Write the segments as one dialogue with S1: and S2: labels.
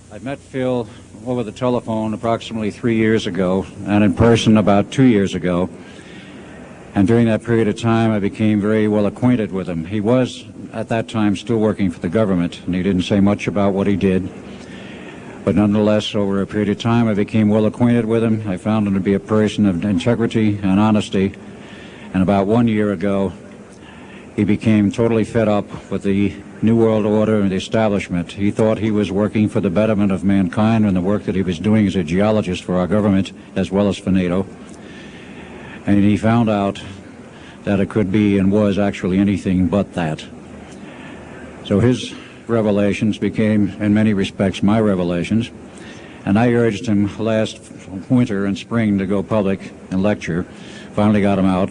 S1: I met Phil over the telephone approximately 3 years ago, and in person about 2 years ago. And during that period of time, I became very well acquainted with him. He was, at that time, still working for the government, and he didn't say much about what he did. But nonetheless, over a period of time, I became well acquainted with him. I found him to be a person of integrity and honesty. And about 1 year ago, he became totally fed up with the New World Order and the establishment. He thought he was working for the betterment of mankind and the work that he was doing as a geologist for our government as well as for NATO. And he found out that it could be and was actually anything but that. So his revelations became, in many respects, my revelations. And I urged him last winter and spring to go public and lecture. Finally got him out.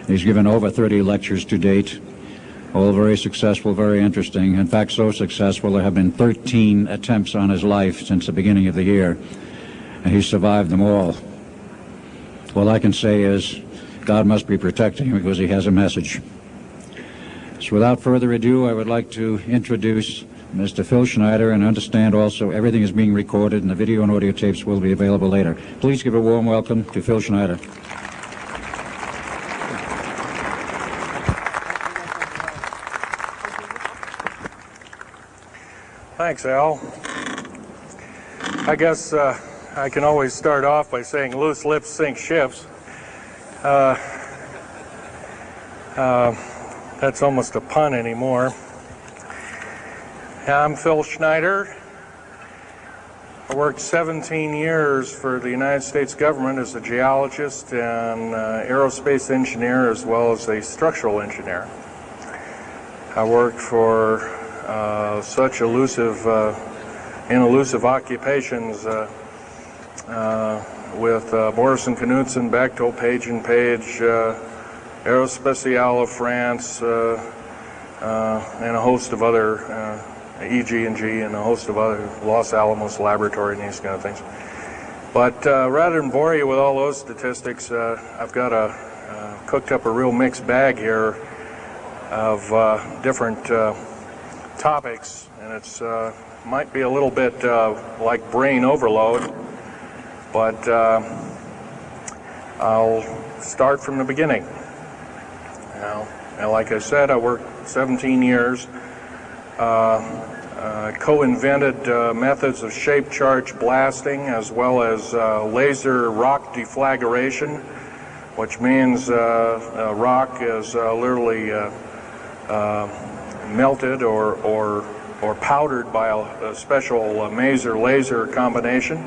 S1: He's given over 30 lectures to date, all very successful, very interesting. In fact, so successful there have been 13 attempts on his life since the beginning of the year, and he's survived them all. All I can say is God must be protecting him because he has a message. So without further ado, I would like to introduce Mr. Phil Schneider, and understand also everything is being recorded and the video and audio tapes will be available later. Please give a warm welcome to Phil Schneider.
S2: Thanks, Al. I guess I can always start off by saying loose lips sink ships. That's almost a pun anymore. I'm Phil Schneider. I worked 17 years for the United States government as a geologist and aerospace engineer as well as a structural engineer. I worked for such elusive occupations with Morrison Knudsen, Bechtel, Page and Page, Aerospatiale of France, and a host of other EG&G and a host of other Los Alamos Laboratory and these kind of things. But rather than bore you with all those statistics, I've got cooked up a real mixed bag here of different topics, and it's might be a little bit like brain overload, but I'll start from the beginning. Now, like I said, I worked 17 years, co-invented methods of shape charge blasting as well as laser rock deflagration, which means rock is literally melted or powdered by a special laser combination,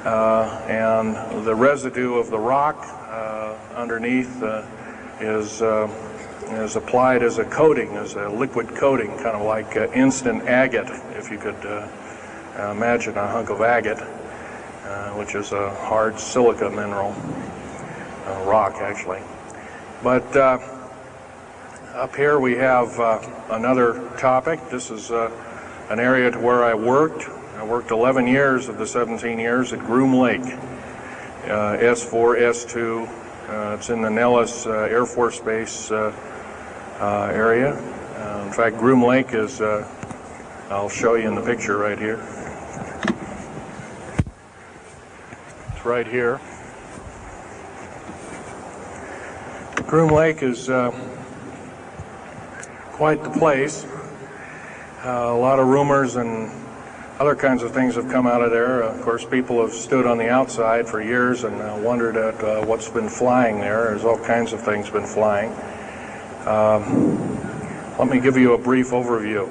S2: and the residue of the rock underneath is applied as a coating, as a liquid coating, kind of like instant agate, if you could imagine a hunk of agate, which is a hard silica mineral, rock actually. But up here we have another topic. This is an area to where I worked. I worked 11 years of the 17 years at Groom Lake, S4, S2. It's in the Nellis Air Force Base area. In fact, Groom Lake is, I'll show you in the picture right here. It's right here. Groom Lake is quite the place. A lot of rumors and other kinds of things have come out of there. Of course, people have stood on the outside for years and wondered at what's been flying there. There's all kinds of things been flying. Let me give you a brief overview.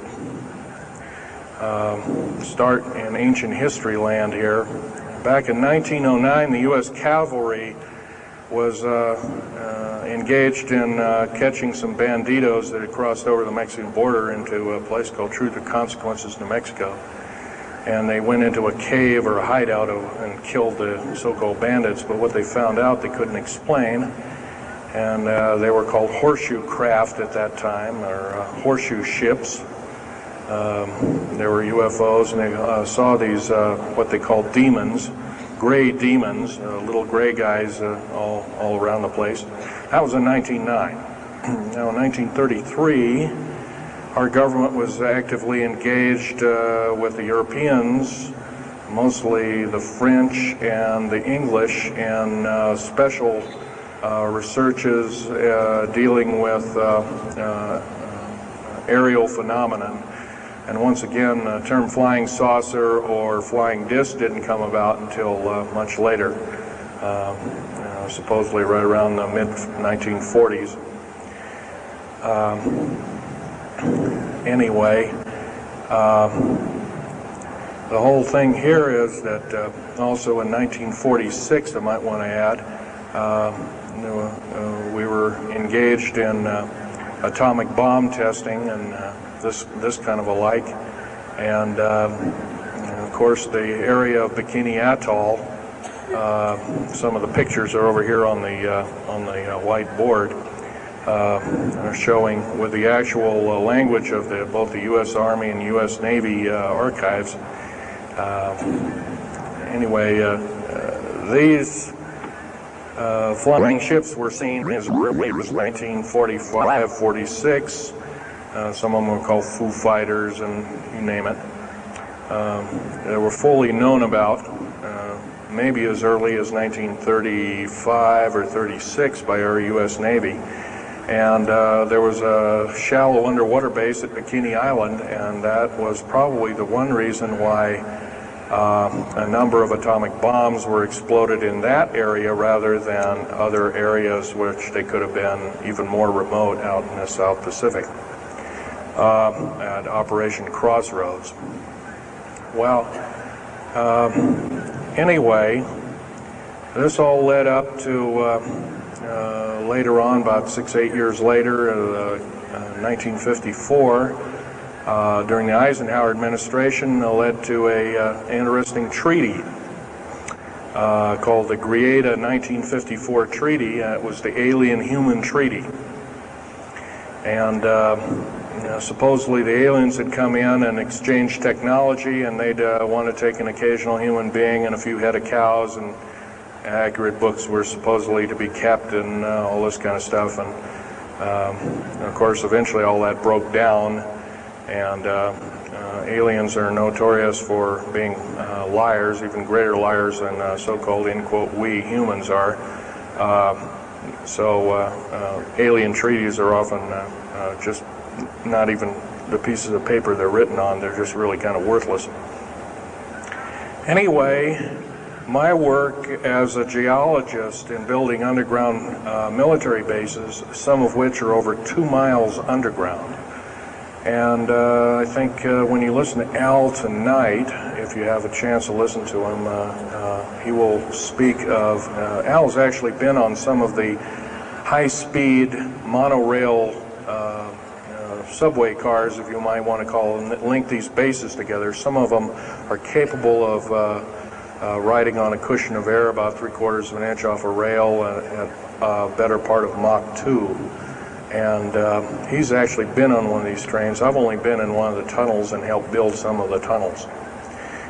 S2: Start in ancient history land here. Back in 1909, the U.S. cavalry was engaged in catching some banditos that had crossed over the Mexican border into a place called Truth or Consequences, New Mexico. And they went into a cave or a hideout and killed the so-called bandits, but what they found out they couldn't explain, and they were called horseshoe craft at that time, or horseshoe ships. There were UFOs, and they saw these, what they called demons, gray demons, little gray guys all around the place. That was in 1909. Now in 1933, our government was actively engaged with the Europeans, mostly the French and the English, in special researches dealing with aerial phenomenon. And once again, the term flying saucer or flying disc didn't come about until much later, supposedly right around the mid-1940s. Anyway, the whole thing here is that also in 1946, I might want to add, we were engaged in atomic bomb testing and this kind of a like, and of course the area of Bikini Atoll. Some of the pictures are over here on the white board. Are showing with the actual language of both the U.S. Army and U.S. Navy archives. Anyway, these flying ships were seen as early as 1945, 46. Some of them were called Foo Fighters, and you name it. They were fully known about maybe as early as 1935 or 36 by our U.S. Navy. And there was a shallow underwater base at Bikini Island, and that was probably the one reason why a number of atomic bombs were exploded in that area rather than other areas which they could have been even more remote out in the South Pacific at Operation Crossroads. Well, anyway, this all led up to later on, about 6-8 years later, 1954, during the Eisenhower administration, led to an interesting treaty called the Greada 1954 Treaty. It was the Alien-Human Treaty. And supposedly the aliens had come in and exchanged technology, and they'd want to take an occasional human being and a few head of cows, and accurate books were supposedly to be kept and all this kind of stuff. And of course, eventually all that broke down, and aliens are notorious for being liars, even greater liars than so-called, in quote, we humans are. So alien treaties are often just not even the pieces of paper they're written on, they're just really kind of worthless. Anyway, my work as a geologist in building underground military bases, some of which are over 2 miles underground. And I think when you listen to Al tonight, if you have a chance to listen to him, he will speak of, Al's actually been on some of the high-speed monorail subway cars, if you might want to call them, that link these bases together. Some of them are capable of riding on a cushion of air about 3/4 of an inch off a rail at a better part of Mach 2. And he's actually been on one of these trains. I've only been in one of the tunnels and helped build some of the tunnels.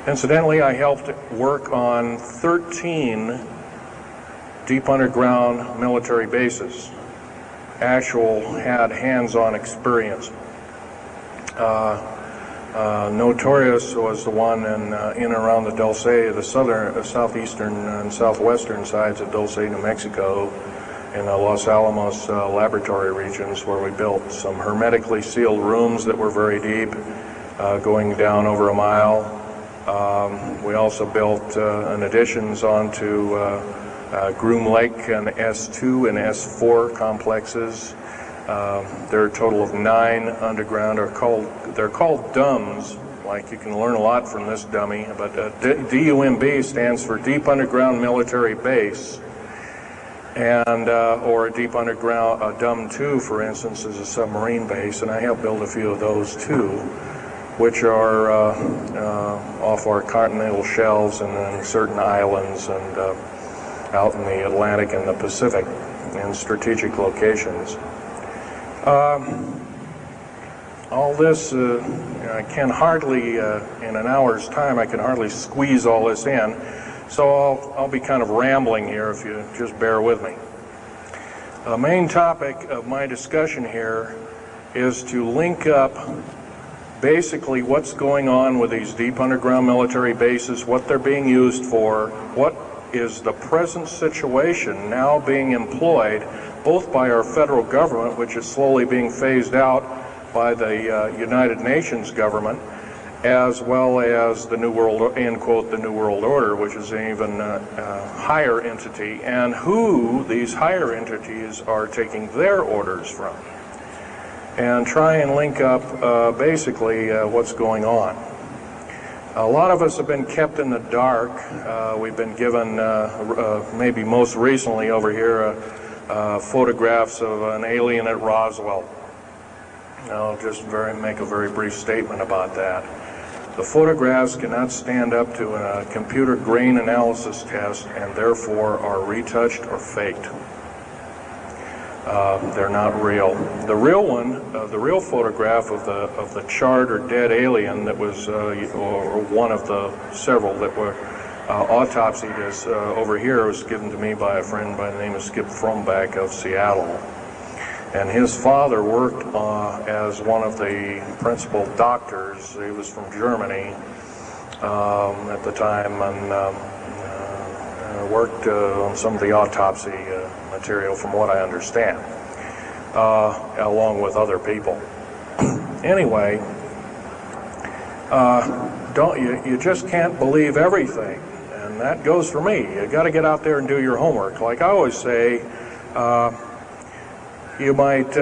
S2: Incidentally, I helped work on 13 deep underground military bases. Had hands-on experience. Notorious was the one in and around the Dulce, the southeastern and southwestern sides of Dulce, New Mexico, in the Los Alamos laboratory regions, where we built some hermetically sealed rooms that were very deep, going down over a mile. We also built additions onto Groom Lake and S2 and S4 complexes. There are a total of 9 underground. They're called DUMBs. Like, you can learn a lot from this dummy, but DUMB stands for Deep Underground Military Base, and or a deep underground DUM2, for instance, is a submarine base, and I have built a few of those too, which are off our continental shelves and then certain islands and out in the Atlantic and the Pacific in strategic locations. All this, I can hardly, in an hour's time, I can hardly squeeze all this in, so I'll be kind of rambling here if you just bear with me. The main topic of my discussion here is to link up basically what's going on with these deep underground military bases, what they're being used for, what is the present situation now being employed both by our federal government, which is slowly being phased out by the United Nations government, as well as the New World, end quote, the New World Order, which is an even higher entity, and who these higher entities are taking their orders from, and try and link up basically what's going on. A lot of us have been kept in the dark. We've been given, maybe most recently over here, photographs of an alien at Roswell. I'll just make a very brief statement about that. The photographs cannot stand up to a computer grain analysis test and therefore are retouched or faked. They're not real. The real one, the real photograph of the charred or dead alien that was, or one of the several that were autopsied, is over here, was given to me by a friend by the name of Skip Frombach of Seattle. And his father worked as one of the principal doctors. He was from Germany at the time, and worked on some of the autopsy material, from what I understand, along with other people. Anyway, you just can't believe everything, and that goes for me. You got to get out there and do your homework. Like I always say, you might,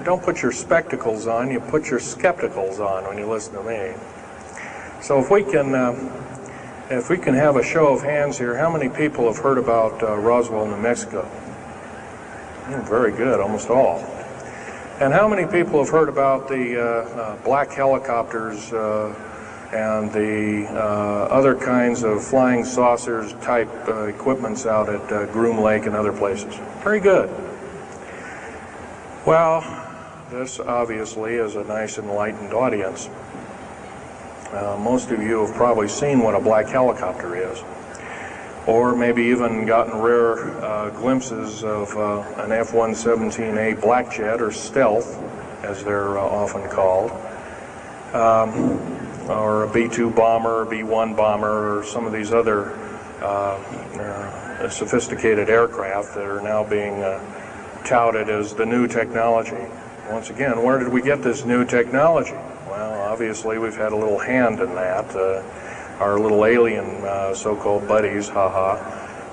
S2: don't put your spectacles on, you put your skepticals on when you listen to me. So if we can have a show of hands here, how many people have heard about Roswell, New Mexico? Very good, almost all. And how many people have heard about the black helicopters and the other kinds of flying saucers type equipments out at Groom Lake and other places? Very good. Well, this obviously is a nice enlightened audience. Most of you have probably seen what a black helicopter is, or maybe even gotten rare glimpses of an F-117A black jet, or stealth, as they're often called, or a B-2 bomber, or B-1 bomber, or some of these other sophisticated aircraft that are now being touted as the new technology. Once again, where did we get this new technology? Well, obviously we've had a little hand in that. Our little alien so-called buddies, have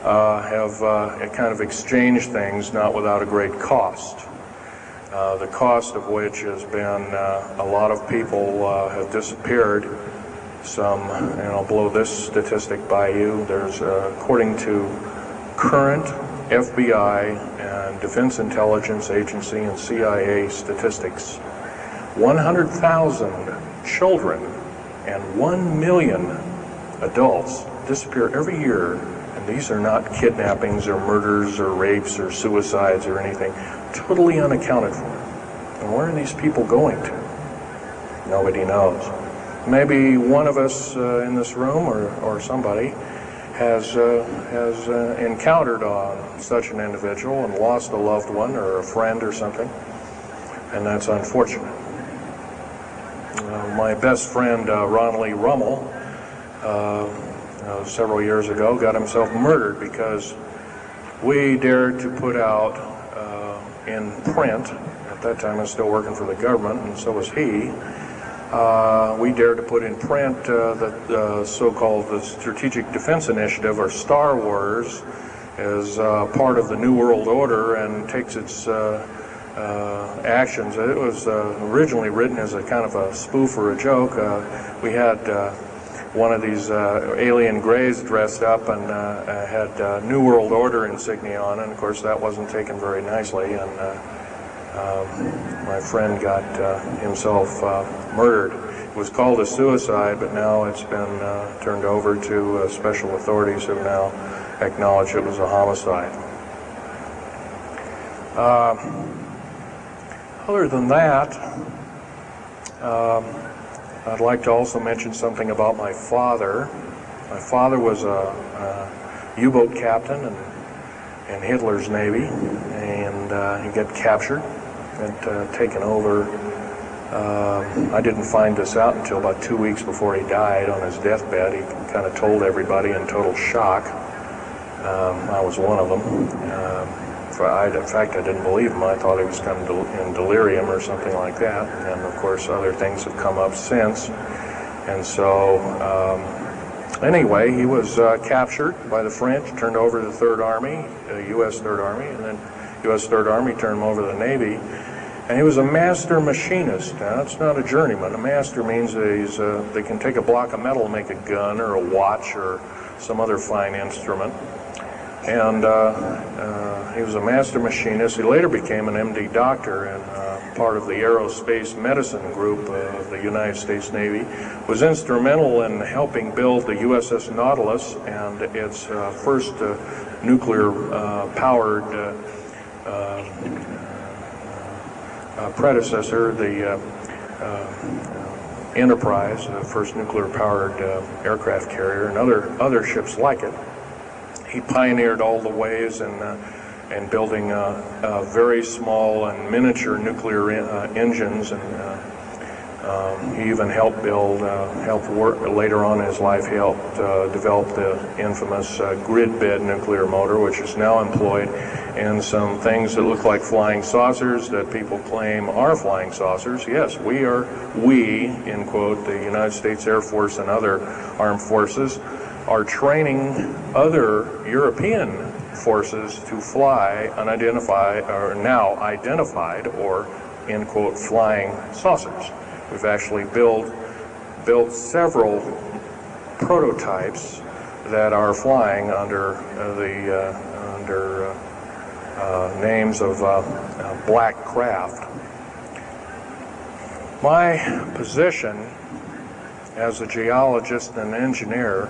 S2: kind of exchanged things, not without a great cost. The cost of which has been a lot of people have disappeared. Some, and I'll blow this statistic by you. There's, according to current FBI and Defense Intelligence Agency and CIA statistics, 100,000 children and 1 million adults disappear every year, and these are not kidnappings or murders or rapes or suicides or anything, totally unaccounted for. And where are these people going to? Nobody knows. Maybe one of us in this room or somebody has encountered on such an individual and lost a loved one or a friend or something, and that's unfortunate. My best friend, Ron Lee Rummel, several years ago got himself murdered because we dared to put out in print, at that time I was still working for the government, and so was he, we dared to put in print the so-called the Strategic Defense Initiative, or Star Wars, as part of the New World Order and takes its actions. It was originally written as a kind of a spoof or a joke. We had one of these alien greys dressed up and had New World Order insignia on, and of course that wasn't taken very nicely, and my friend got himself murdered. It was called a suicide, but now it's been turned over to special authorities who now acknowledge it was a homicide. Other than that, I'd like to also mention something about my father. My father was a U-boat captain in Hitler's Navy, and he got captured and taken over. I didn't find this out until about 2 weeks before he died. On his deathbed, he kind of told everybody in total shock. I was one of them. In fact, I didn't believe him. I thought he was kind of in delirium or something like that. And of course, other things have come up since. And so, anyway, he was captured by the French, turned over to the Third Army, U.S. Third Army, and then U.S. Third Army turned him over to the Navy. And he was a master machinist. Now, that's not a journeyman. A master means that they can take a block of metal and make a gun or a watch or some other fine instrument. And he was a master machinist. He later became an MD doctor and part of the aerospace medicine group of the United States Navy. Was instrumental in helping build the USS Nautilus and its first nuclear-powered predecessor, the Enterprise, the first nuclear-powered aircraft carrier, and other ships like it. He pioneered all the ways in building very small and miniature nuclear engines, and he even helped later on in his life, he helped develop the infamous grid bed nuclear motor, which is now employed in some things that look like flying saucers that people claim are flying saucers. Yes, we, in quote, the United States Air Force and other armed forces, are training other European forces to fly unidentified, or now identified, or, in quote, flying saucers. We've actually built several prototypes that are flying under names of black craft. My position as a geologist and engineer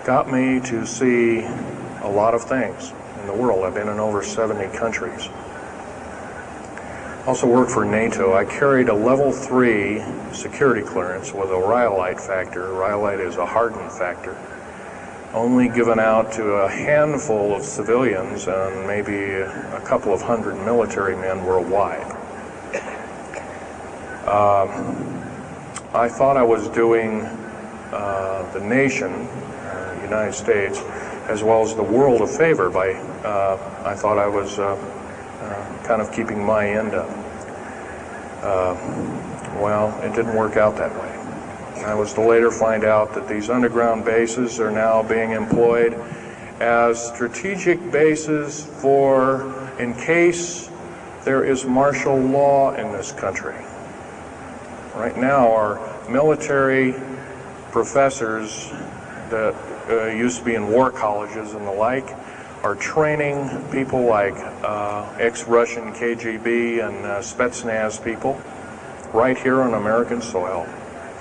S2: got me to see a lot of things in the world. I've been in over 70 countries. Also worked for NATO. I carried a level 3 security clearance with a rhyolite factor. Rhyolite is a hardened factor, only given out to a handful of civilians and maybe a couple of hundred military men worldwide. I thought I was doing the nation, United States, as well as the world a favor by, I thought I was kind of keeping my end up. Well, it didn't work out that way. I was to later find out that these underground bases are now being employed as strategic bases for, in case there is martial law in this country. Right now, our military professors that used to be in war colleges and the like are training people like ex-Russian KGB and Spetsnaz people right here on American soil.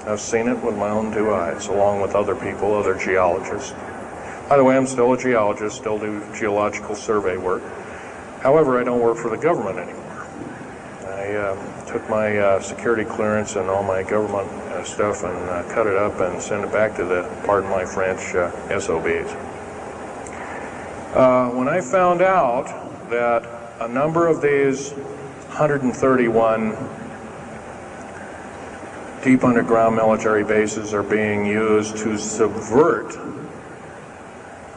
S2: I've seen it with my own 2 eyes, along with other people, other geologists. By the way, I'm still a geologist, still do geological survey work. However, I don't work for the government anymore. I took my security clearance and all my government stuff and cut it up and sent it back to the, pardon my French, SOBs. When I found out that a number of these 131 deep underground military bases are being used to subvert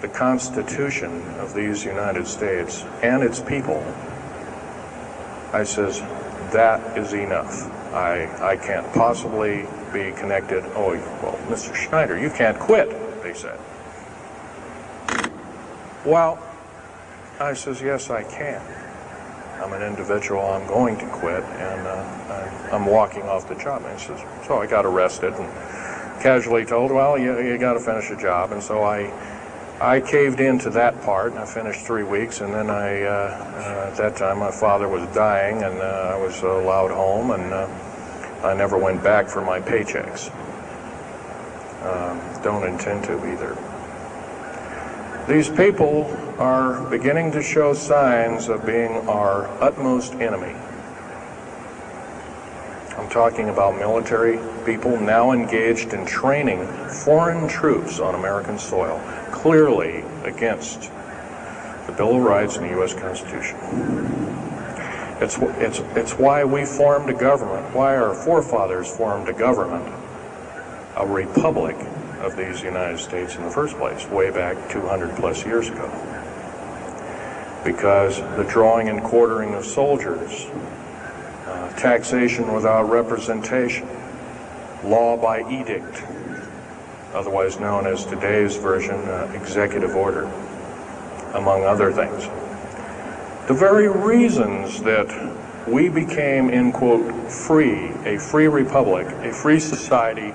S2: the Constitution of these United States and its people, I says, that is enough. I can't possibly be connected. Oh, well, Mr. Schneider, you can't quit, they said. Well, I says, yes, I can. I'm an individual, I'm going to quit, and I'm walking off the job. And he says, so I got arrested and casually told, well, you got to finish a job. And so I caved into that part, and I finished 3 weeks, and then at that time my father was dying, and I was allowed home, and I never went back for my paychecks. Don't intend to either. These people are beginning to show signs of being our utmost enemy. I'm talking about military people now engaged in training foreign troops on American soil, clearly against the Bill of Rights and the U.S. Constitution. It's why we formed a government, why our forefathers formed a government, a republic of these United States in the first place, way back 200 plus years ago. Because the drawing and quartering of soldiers, taxation without representation, law by edict, otherwise known as today's version, executive order, among other things. The very reasons that we became, in quote, free, a free republic, a free society,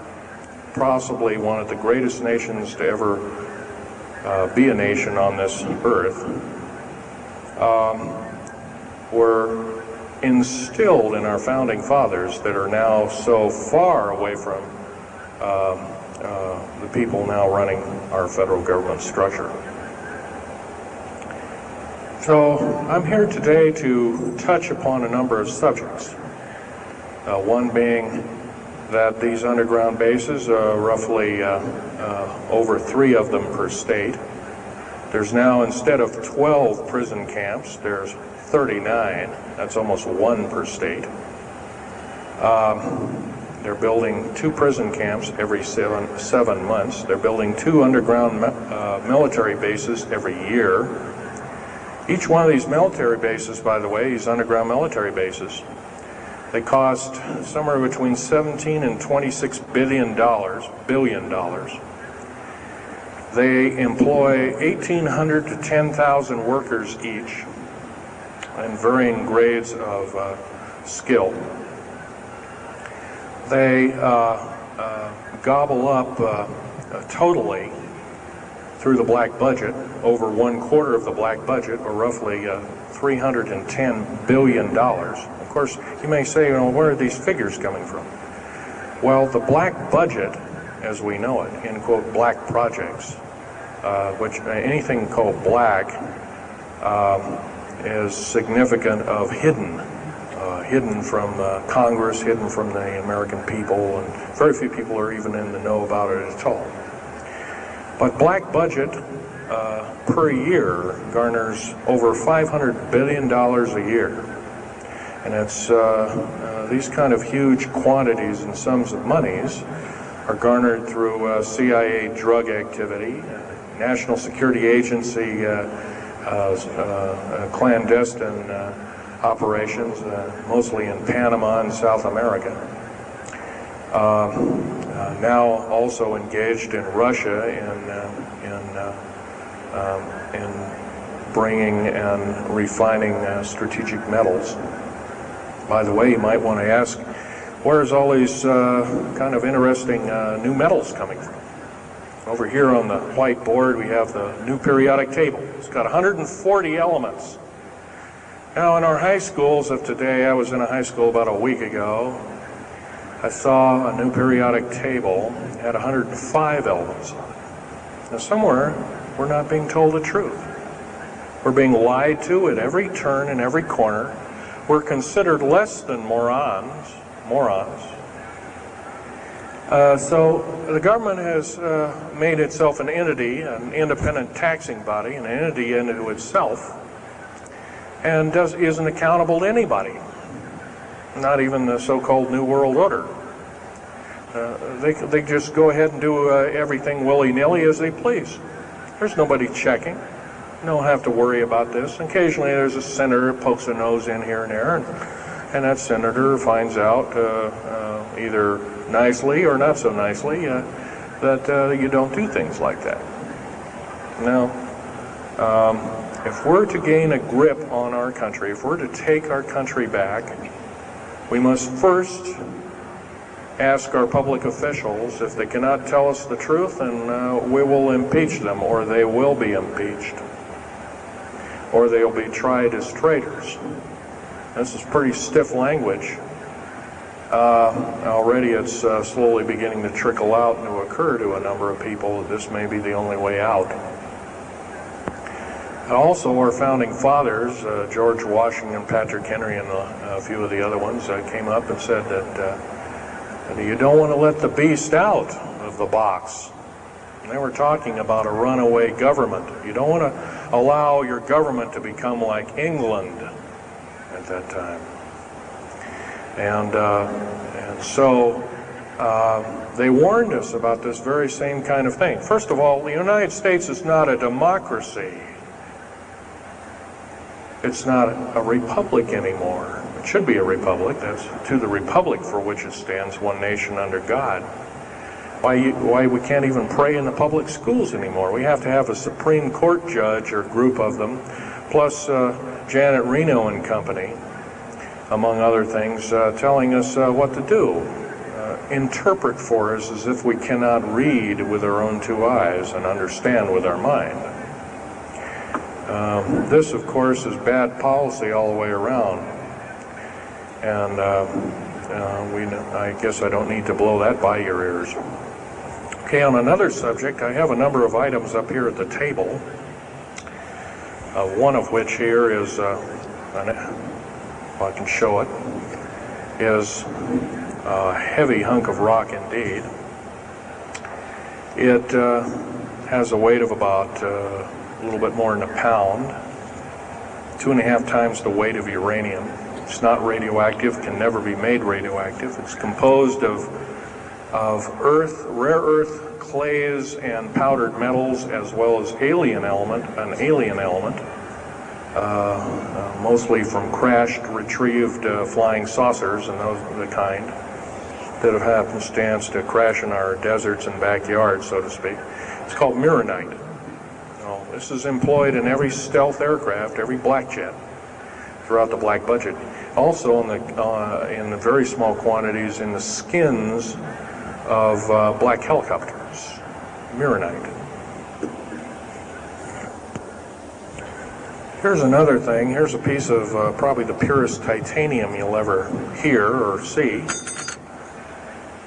S2: possibly one of the greatest nations to ever be a nation on this earth, were instilled in our founding fathers that are now so far away from the people now running our federal government structure. So I'm here today to touch upon a number of subjects. One being that these underground bases are roughly over 3 of them per state. There's now, instead of 12 prison camps, there's 39. That's almost 1 per state. They're building 2 prison camps every 7 months. They're building 2 underground military bases every year. Each one of these military bases, by the way, these underground military bases, they cost somewhere between 17 and 26 billion dollars. They employ 1,800 to 10,000 workers each, in varying grades of skill. They gobble up totally through the black budget, over 1/4 of the black budget, or roughly $310 billion. Of course, you may say, where are these figures coming from? Well, the black budget, as we know it, in quote, black projects, which anything called black is significant of hidden from Congress, hidden from the American people, and very few people are even in the know about it at all. But black budget per year garners over $500 billion a year. And it's these kind of huge quantities and sums of monies are garnered through CIA drug activity, National Security Agency clandestine operations, mostly in Panama and South America. Now also engaged in Russia in bringing and refining strategic metals. By the way, you might want to ask, where's all these kind of interesting new metals coming from? Over here on the whiteboard we have the new periodic table. It's got 140 elements. Now in our high schools of today, I was in a high school about a week ago, I saw a new periodic table, it had 105 elements on it. Now somewhere we're not being told the truth. We're being lied to at every turn and every corner. We're considered less than morons. So the government has made itself an entity, an independent taxing body, an entity into itself, and isn't accountable to anybody, not even the so-called New World Order. They just go ahead and do everything willy-nilly as they please. There's nobody checking. You don't have to worry about this. Occasionally there's a senator who pokes a nose in here and there, and that senator finds out either nicely or not so nicely that you don't do things like that. Now, if we're to gain a grip on our country, if we're to take our country back, we must first ask our public officials if they cannot tell us the truth, and we will impeach them, or they will be impeached, or they'll be tried as traitors. This is pretty stiff language. Already it's slowly beginning to trickle out and to occur to a number of people that this may be the only way out. Also, our founding fathers, George Washington, Patrick Henry, and a few of the other ones, came up and said that you don't want to let the beast out of the box. And they were talking about a runaway government. You don't want to allow your government to become like England at that time. And so they warned us about this very same kind of thing. First of all, the United States is not a democracy. It's not a republic anymore. It should be a republic. That's to the republic for which it stands, one nation under God. Why we can't even pray in the public schools anymore. We have to have a Supreme Court judge or group of them, plus Janet Reno and company, among other things, telling us what to do. Interpret for us as if we cannot read with our own two eyes and understand with our mind. This, of course, is bad policy all the way around. And I guess I don't need to blow that by your ears. Okay, on another subject, I have a number of items up here at the table. One of which here is, if I can show it, is a heavy hunk of rock indeed. It has a weight of about a little bit more than a pound, 2.5 times the weight of uranium. It's not radioactive, can never be made radioactive. It's composed of earth, rare earth, clays, and powdered metals, as well as an alien element, mostly from crashed, retrieved flying saucers and those of the kind that have happenstance to crash in our deserts and backyards, so to speak. It's called mironite. This is employed in every stealth aircraft, every black jet throughout the black budget. Also in the very small quantities in the skins of black helicopters, mironite. Here's another thing. Here's a piece of probably the purest titanium you'll ever hear or see.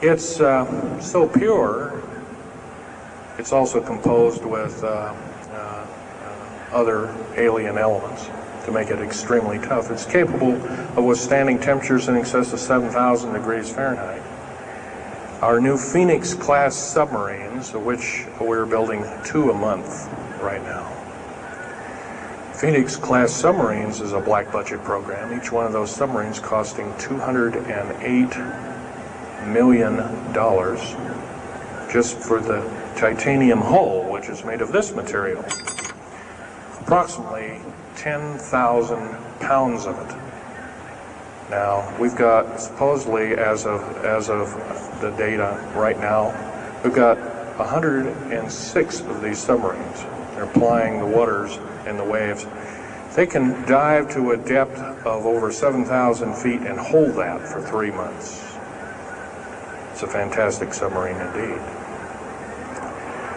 S2: It's so pure, it's also composed with other alien elements to make it extremely tough. It's capable of withstanding temperatures in excess of 7,000 degrees Fahrenheit. Our new Phoenix-class submarines, of which we're building 2 a month right now. Phoenix-class submarines is a black budget program. Each one of those submarines costing $208 million just for the titanium hull, which is made of this material. Approximately 10,000 pounds of it. Now, we've got, supposedly, as of the data right now, we've got 106 of these submarines. They're plying the waters and the waves. They can dive to a depth of over 7,000 feet and hold that for 3 months. It's a fantastic submarine indeed.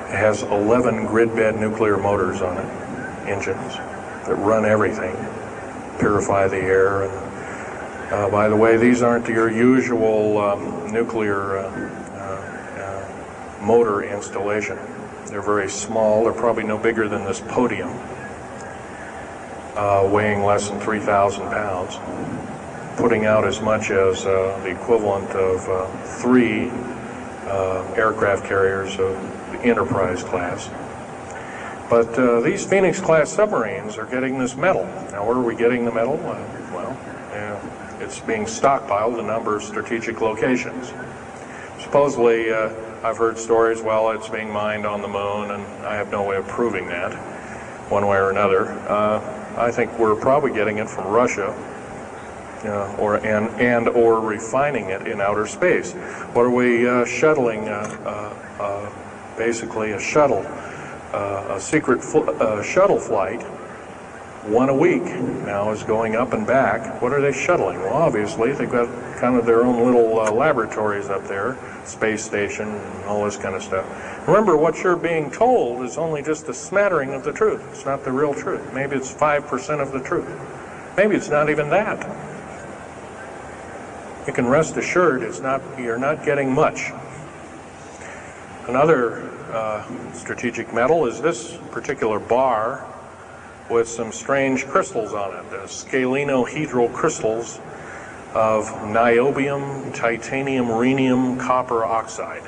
S2: It has 11 grid-bed nuclear motors on it. Engines that run everything, purify the air. And by the way, these aren't your usual nuclear motor installation. They're very small. They're probably no bigger than this podium, weighing less than 3,000 pounds, putting out as much as the equivalent of 3 aircraft carriers of the Enterprise class. But these Phoenix-class submarines are getting this metal. Now, where are we getting the metal? It's being stockpiled in a number of strategic locations. Supposedly, I've heard stories, well, it's being mined on the moon, and I have no way of proving that one way or another. I think we're probably getting it from Russia, or refining it in outer space. What are we shuttling? Basically a shuttle, a secret shuttle flight, one a week now is going up and back. What are they shuttling? Well, obviously they've got kind of their own little laboratories up there, space station and all this kind of stuff. Remember, what you're being told is only just a smattering of the truth. It's not the real truth. Maybe it's 5% of the truth. Maybe it's not even that. You can rest assured you're not getting much. Another strategic metal is this particular bar with some strange crystals on it, scalenohedral crystals of niobium, titanium, rhenium, copper oxide.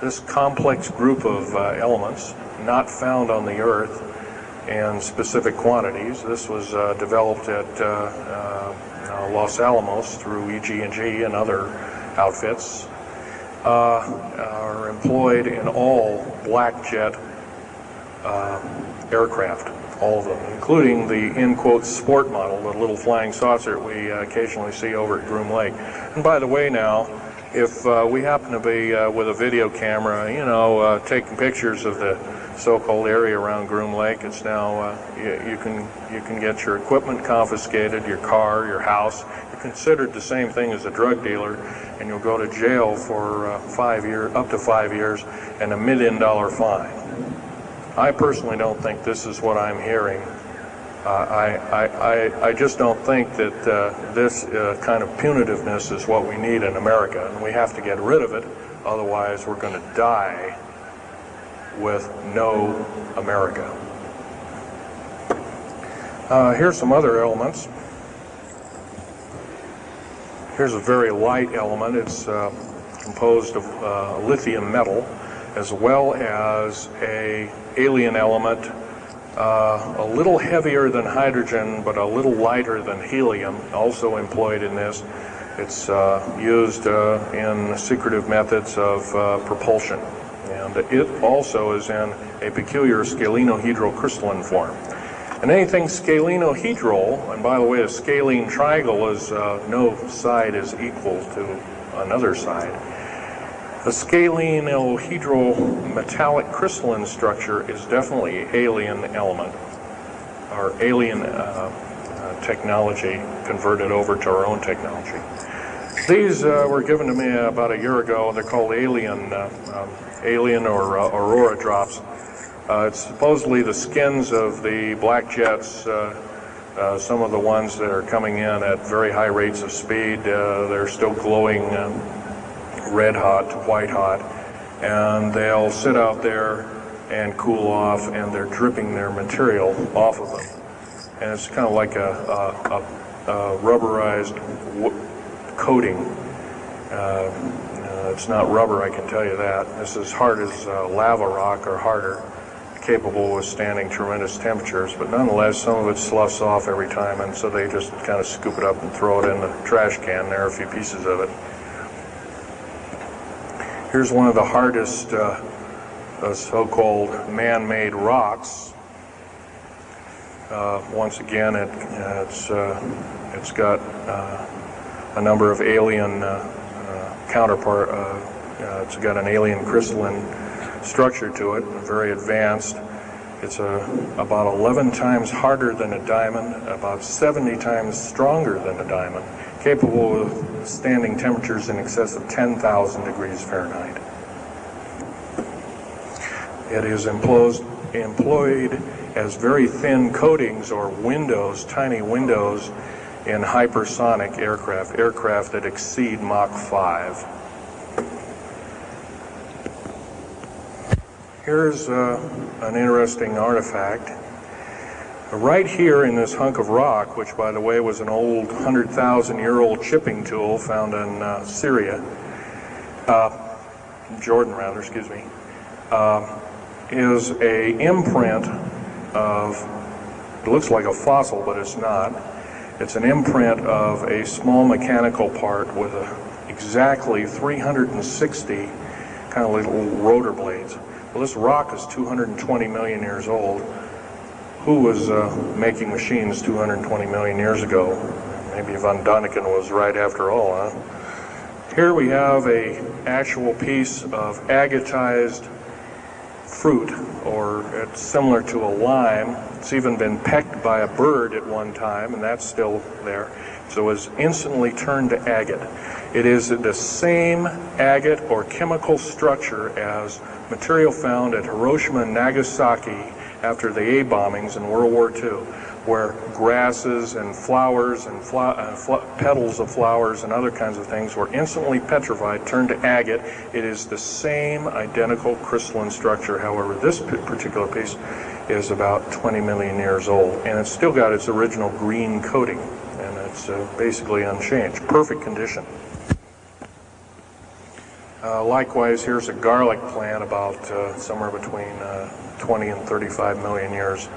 S2: This complex group of elements, not found on the Earth in specific quantities. This was developed at Los Alamos through EG&G and other outfits, are employed in all black jet aircraft, all of them, including the, in quotes, sport model, the little flying saucer we occasionally see over at Groom Lake. And by the way now, if we happen to be with a video camera, taking pictures of the so-called area around Groom Lake, it's now, you can get your equipment confiscated, your car, your house. You're considered the same thing as a drug dealer, and you'll go to jail for up to 5 years, and $1 million fine. I personally don't think this is what I'm hearing. I just don't think that this kind of punitiveness is what we need in America, and we have to get rid of it. Otherwise, we're going to die with no America. Here's some other elements. Here's a very light element. It's composed of lithium metal, as well as an alien element, a little heavier than hydrogen, but a little lighter than helium, also employed in this. It's used in secretive methods of propulsion. And it also is in a peculiar scalenohedral crystalline form. And anything scalenohedral, and by the way, a scalene triangle is no side is equal to another side. The scalenohedral metallic crystalline structure is definitely alien element, or alien technology converted over to our own technology. These were given to me about a year ago. They're called alien or aurora drops. It's supposedly the skins of the black jets, some of the ones that are coming in at very high rates of speed. They're still glowing red hot to white hot, and they'll sit out there and cool off, and they're dripping their material off of them. And it's kind of like a rubberized coating. It's not rubber, I can tell you that. This is hard as lava rock, or harder, capable of withstanding tremendous temperatures, but nonetheless some of it sloughs off every time, and so they just kind of scoop it up and throw it in the trash can. There are a few pieces of it. Here's one of the hardest so-called man-made rocks. Once again, it's got a number of alien counterpart. It's got an alien crystalline structure to it, very advanced. It's about 11 times harder than a diamond, about 70 times stronger than a diamond, capable of standing temperatures in excess of 10,000 degrees Fahrenheit. It is employed as very thin coatings or windows, tiny windows, in hypersonic aircraft that exceed Mach 5. Here's an interesting artifact. Right here in this hunk of rock, which by the way was an old 100,000-year-old chipping tool found in Syria, Jordan rather, excuse me, is a imprint of, it looks like a fossil, but it's not. It's an imprint of a small mechanical part with exactly 360 kind kind of little rotor blades. Well, this rock is 220 million years old. Who was making machines 220 million years ago? Maybe von Däniken was right after all, huh? Here we have a actual piece of agatized fruit, or it's similar to a lime. It's even been pecked by a bird at one time, and that's still there. So it was instantly turned to agate. It is the same agate or chemical structure as material found at Hiroshima and Nagasaki after the A bombings in World War II, where grasses and flowers and petals of flowers and other kinds of things were instantly petrified, turned to agate. It is the same identical crystalline structure. However, this particular piece is about 20 million years old, and it's still got its original green coating, and it's basically unchanged. Perfect condition. Likewise, here's a garlic plant about somewhere between 20 and 35 million years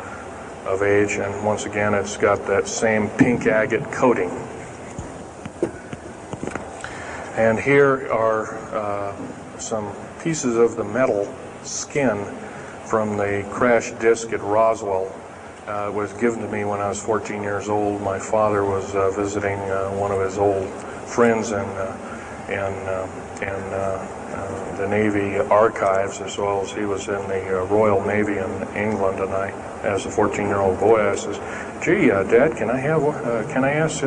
S2: of age, and once again it's got that same pink agate coating. And here are some pieces of the metal skin from the crash disk at Roswell. It was given to me when I was 14 years old. My father was visiting one of his old friends in the Navy archives, as well as he was in the Royal Navy in England. And I, as a 14-year-old boy, I says, "Gee, Dad, can I ask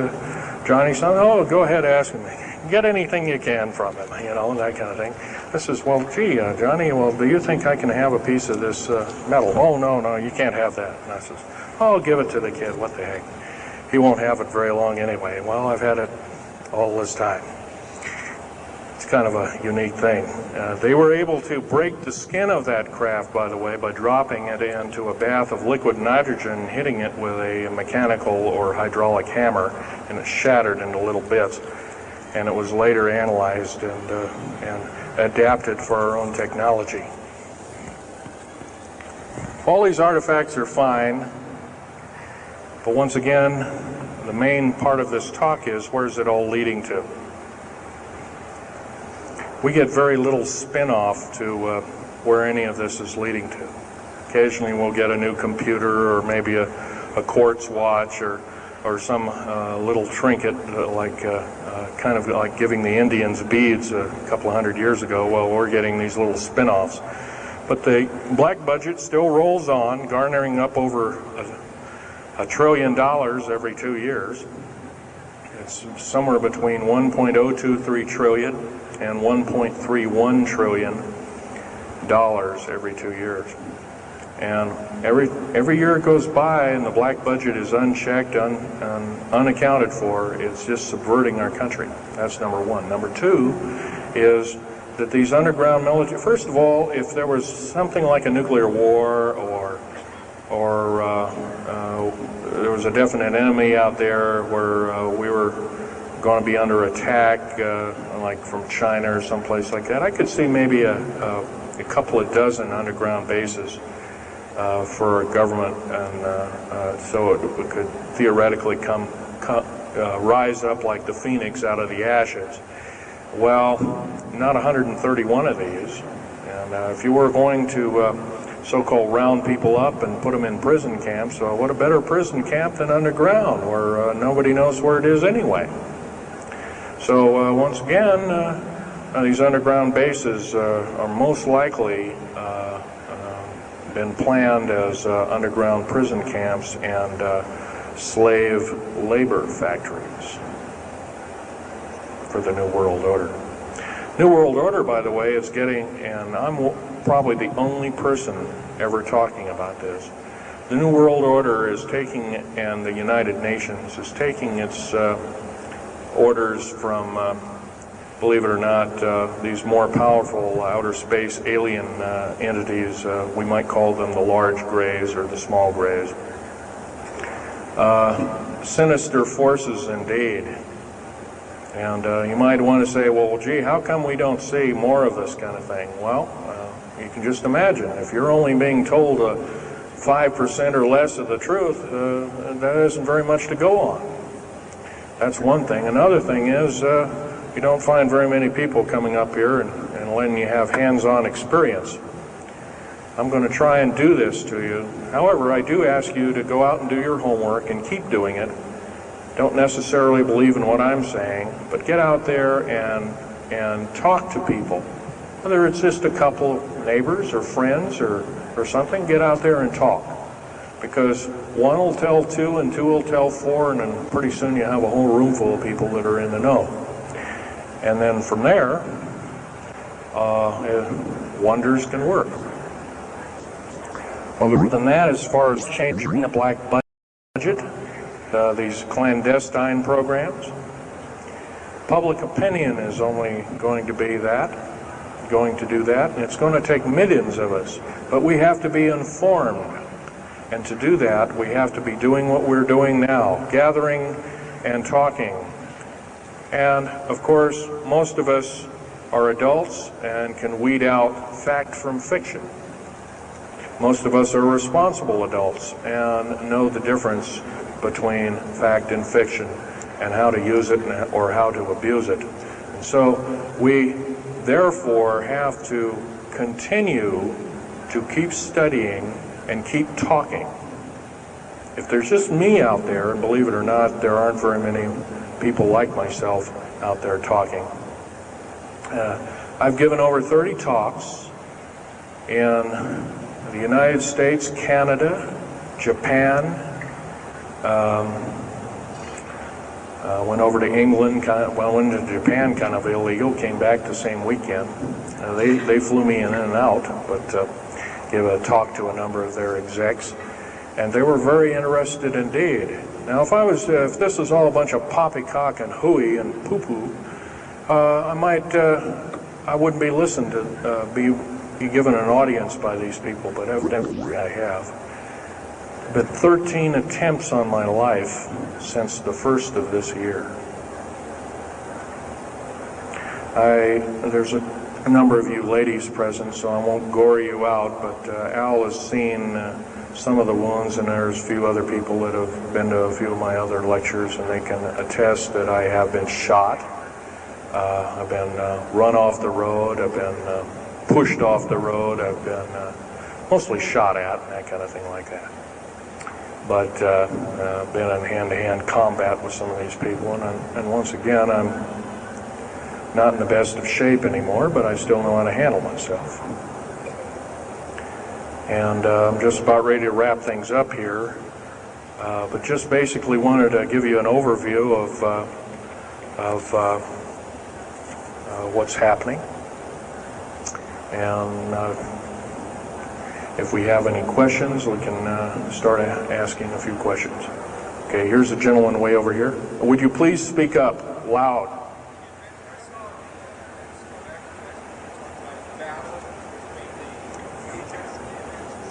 S2: Johnny something?" "Oh, go ahead, ask him. Get anything you can from him," and that kind of thing. I says, "Well, gee, Johnny, well, do you think I can have a piece of this metal?" "Oh, no, you can't have that." And I says, "Oh, give it to the kid. What the heck? He won't have it very long anyway." Well, I've had it all this time. It's kind of a unique thing. They were able to break the skin of that craft, by the way, by dropping it into a bath of liquid nitrogen, hitting it with a mechanical or hydraulic hammer, and it shattered into little bits. And it was later analyzed and adapted for our own technology. All these artifacts are fine, but once again, the main part of this talk is, where's it all leading to? We get very little spin-off to where any of this is leading to. Occasionally we'll get a new computer, or maybe a quartz watch, or some little trinket kind of like giving the Indians beads a couple of hundred years ago. Well, we're getting these little spin-offs. But the black budget still rolls on, garnering up over $1 trillion every 2 years. It's somewhere between 1.023 trillion and 1.31 trillion dollars every 2 years. And every year it goes by and the black budget is unchecked, unaccounted for, it's just subverting our country. That's number one. Number two is that these underground military, first of all, if there was something like a nuclear war or there was a definite enemy out there where we were going to be under attack, like from China or someplace like that, I could see maybe a couple of dozen underground bases for a government, and so it could theoretically rise up like the phoenix out of the ashes. Well, not 131 of these, and if you were going to so-called round people up and put them in prison camps, what a better prison camp than underground, where nobody knows where it is anyway. So once again, these underground bases are most likely been planned as underground prison camps and slave labor factories for the New World Order. New World Order, by the way, is getting, and I'm probably the only person ever talking about this, the New World Order is taking, and the United Nations is taking its orders from, believe it or not, these more powerful outer space alien entities. We might call them the large grays or the small grays. Sinister forces indeed. And you might want to say, well, gee, how come we don't see more of this kind of thing? Well, you can just imagine. If you're only being told 5% or less of the truth, that isn't very much to go on. That's one thing. Another thing is you don't find very many people coming up here and and letting you have hands-on experience. I'm going to try and do this to you. However, I do ask you to go out and do your homework and keep doing it. Don't necessarily believe in what I'm saying, but get out there and talk to people. Whether it's just a couple neighbors or friends or something, get out there and talk. Because one will tell two and two will tell four, and then pretty soon you have a whole room full of people that are in the know. And then from there, wonders can work. Other than that, as far as changing the black budget, these clandestine programs, public opinion is only going to do that, and it's going to take millions of us. But we have to be informed, and to do that, we have to be doing what we're doing now, gathering and talking. And of course, most of us are adults and can weed out fact from fiction. Most of us are responsible adults and know the difference between fact and fiction and how to use it or how to abuse it. And so we therefore have to continue to keep studying and keep talking. If there's just me out there, and believe it or not, there aren't very many people like myself out there talking. I've given over 30 talks in the United States, Canada, Japan, went over to England, went to Japan kind of illegal, came back the same weekend. They flew me in and out, but gave a talk to a number of their execs, and they were very interested indeed. Now, if this was all a bunch of poppycock and hooey and poo-poo, I wouldn't be listened to, be given an audience by these people, but evidently I have. But 13 attempts on my life since the first of this year. There's a number of you ladies present, so I won't gore you out, but Al has seen some of the wounds, and there's a few other people that have been to a few of my other lectures, and they can attest that I have been shot. I've been run off the road, I've been pushed off the road, I've been mostly shot at, and that kind of thing like that. But been in hand-to-hand combat with some of these people, and once again, I'm not in the best of shape anymore, but I still know how to handle myself. And I'm just about ready to wrap things up here, but just basically wanted to give you an overview of what's happening. And if we have any questions, we can start asking a few questions. Okay, here's a gentleman way over here. Would you please speak up loud?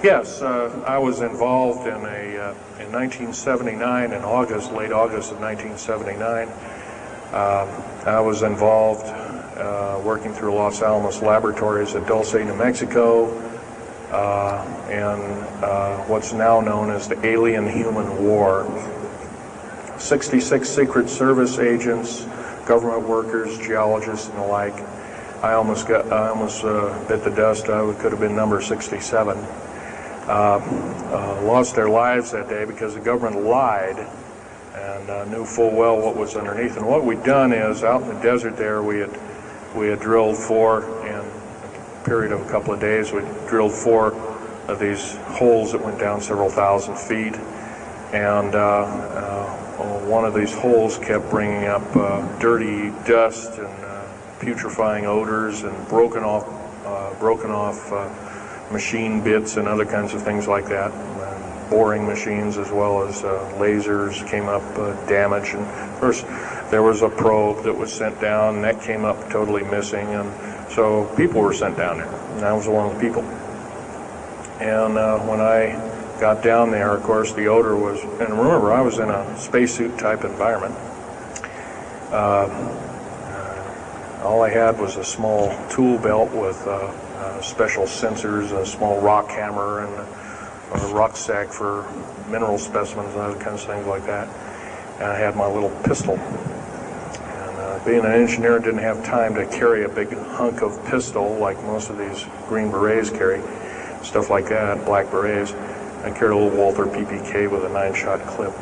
S2: Yes, I was involved in in 1979, in August, late August of 1979. I was involved working through Los Alamos Laboratories at Dulce, New Mexico, and what's now known as the Alien-Human War. 66 Secret Service agents, government workers, geologists, and the like. I almost bit the dust. I could have been number 67. Lost their lives that day because the government lied and knew full well what was underneath. And what we'd done is, out in the desert there, we had drilled in a period of a couple of days, we drilled 4 of these holes that went down several thousand feet. And one of these holes kept bringing up dirty dust and putrefying odors and broken off machine bits and other kinds of things like that. Boring machines as well as lasers came up damaged. And of course, there was a probe that was sent down, and that came up totally missing. And so people were sent down there, and I was one of the people. And when I got down there, of course, the odor was, and remember, I was in a spacesuit type environment. All I had was a small tool belt with special sensors, a small rock hammer, and a rucksack for mineral specimens and other kinds of things like that. And I had my little pistol and being an engineer, didn't have time to carry a big hunk of pistol like most of these Green Berets carry, stuff like that, black berets. I carried a little Walther PPK with a 9-shot clip.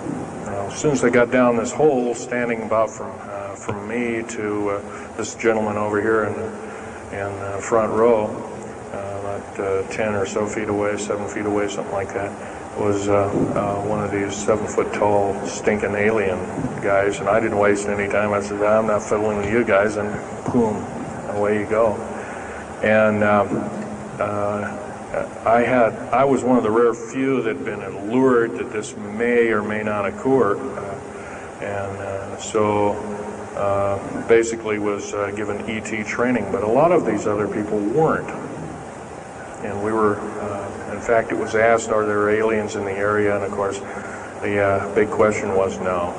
S2: As soon as I got down this hole, standing about from me to this gentleman over here in the front row, about 10 or so feet away, 7 feet away, something like that, was one of these 7-foot-tall stinking alien guys, and I didn't waste any time. I said, I'm not fiddling with you guys, and boom, away you go. And I was one of the rare few that had been allured that this may or may not occur, so basically was given ET training, but a lot of these other people weren't. And we were, in fact, it was asked, are there aliens in the area? And of course, the big question was no.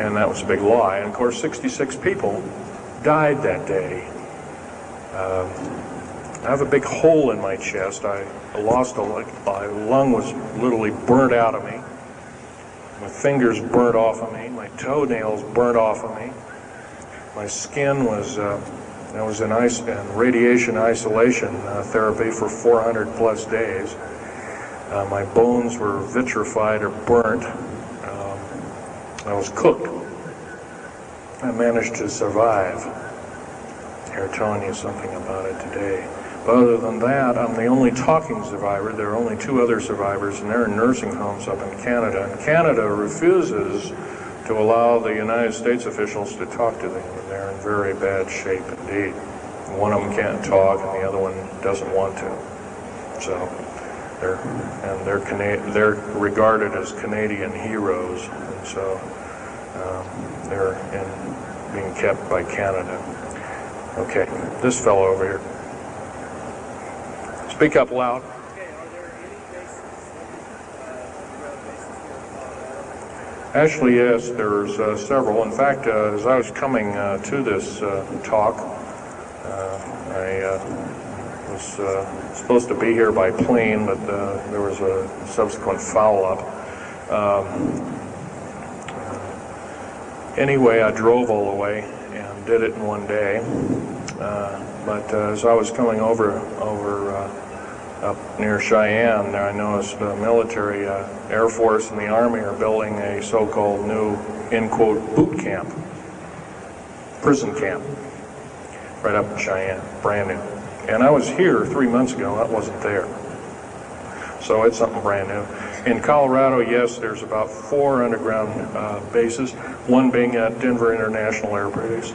S2: And that was a big lie. And of course, 66 people died that day. I have a big hole in my chest. I lost my lung was literally burnt out of me. My fingers burnt off of me. My toenails burnt off of me. My skin was, I was in radiation isolation therapy for 400 plus days. My bones were vitrified or burnt. I was cooked. I managed to survive. Here, telling you something about it today. But other than that, I'm the only talking survivor. There are only 2 other survivors, and they're in nursing homes up in Canada. And Canada refuses to allow the United States officials to talk to them. They're in very bad shape indeed. One of them can't talk, and the other one doesn't want to. So they're regarded as Canadian heroes, and so they're being kept by Canada. Okay, this fellow over here. Speak up loud. Actually, yes, there's several. In fact, as I was coming to this talk, I was supposed to be here by plane, but there was a subsequent foul-up. Anyway, I drove all the way and did it in one day. But as I was coming over up near Cheyenne, I noticed the military, Air Force and the Army are building a so-called new, in quote, boot camp, prison camp, right up in Cheyenne, brand new. And I was here 3 months ago, I wasn't there. So it's something brand new. In Colorado, yes, there's about 4 underground bases, one being at Denver International Air Base.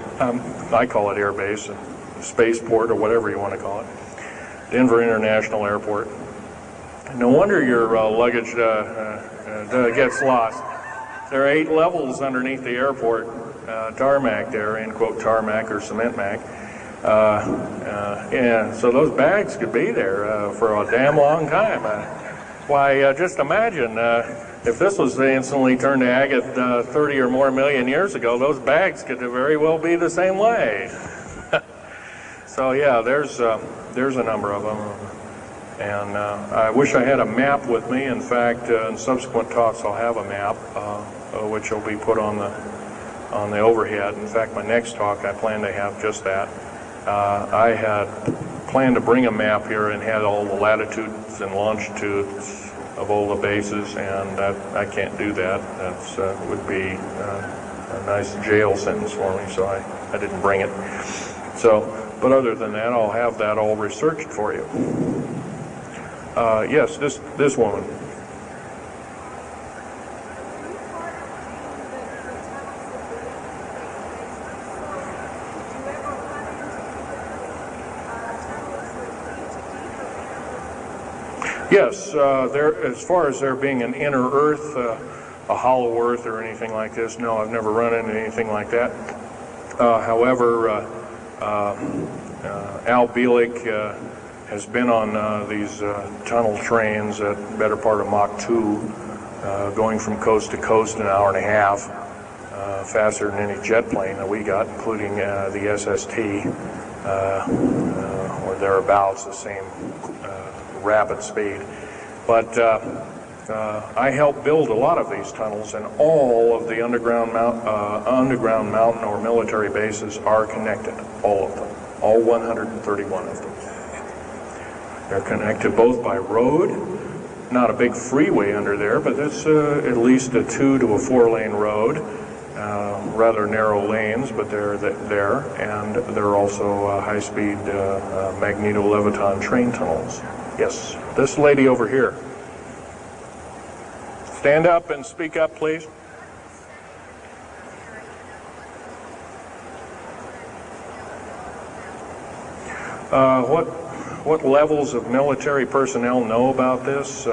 S2: I call it Air Base, Spaceport, or whatever you want to call it. Denver International Airport. No wonder your luggage gets lost. There are 8 levels underneath the airport, tarmac there, end quote, tarmac or cement mac. Yeah, so those bags could be there for a damn long time. Why, just imagine if this was instantly turned to agate 30 or more million years ago, those bags could very well be the same way. So yeah, there's a number of them, and I wish I had a map with me. In fact, in subsequent talks, I'll have a map, which will be put on the overhead. In fact, my next talk, I plan to have just that. I had planned to bring a map here and had all the latitudes and longitudes of all the bases, and I can't do that. That would be a nice jail sentence for me, so I didn't bring it. So. But other than that, I'll have that all researched for you. Yes, this woman. Yes, as far as there being an inner Earth, a hollow Earth or anything like this, no, I've never run into anything like that. However, Al Bielek has been on these tunnel trains at the better part of Mach 2, going from coast to coast in an hour and a half, faster than any jet plane that we got, including the SST, or thereabouts, the same rapid speed. But I helped build a lot of these tunnels, and all of the underground mountain or military bases are connected, all of them, all 131 of them. They're connected both by road, not a big freeway under there, but it's at least a 2 to a 4 lane road, rather narrow lanes, but they're there, and they're also high-speed magneto-leviton train tunnels. Yes, this lady over here. Stand up and speak up, please. What levels of military personnel know about this?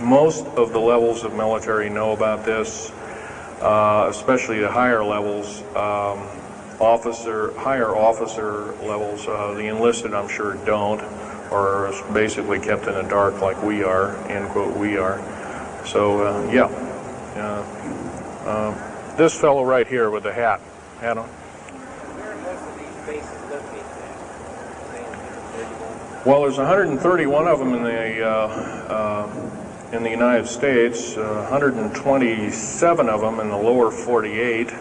S2: Most of the levels of military know about this, especially the higher levels, higher officer levels. The enlisted, I'm sure, don't, or are basically kept in the dark like we are, end quote, we are. So, this fellow right here with the hat on.
S3: Where are most of these bases located at?
S2: Well, there's 131 of them in the United States, 127 of them in the lower 48.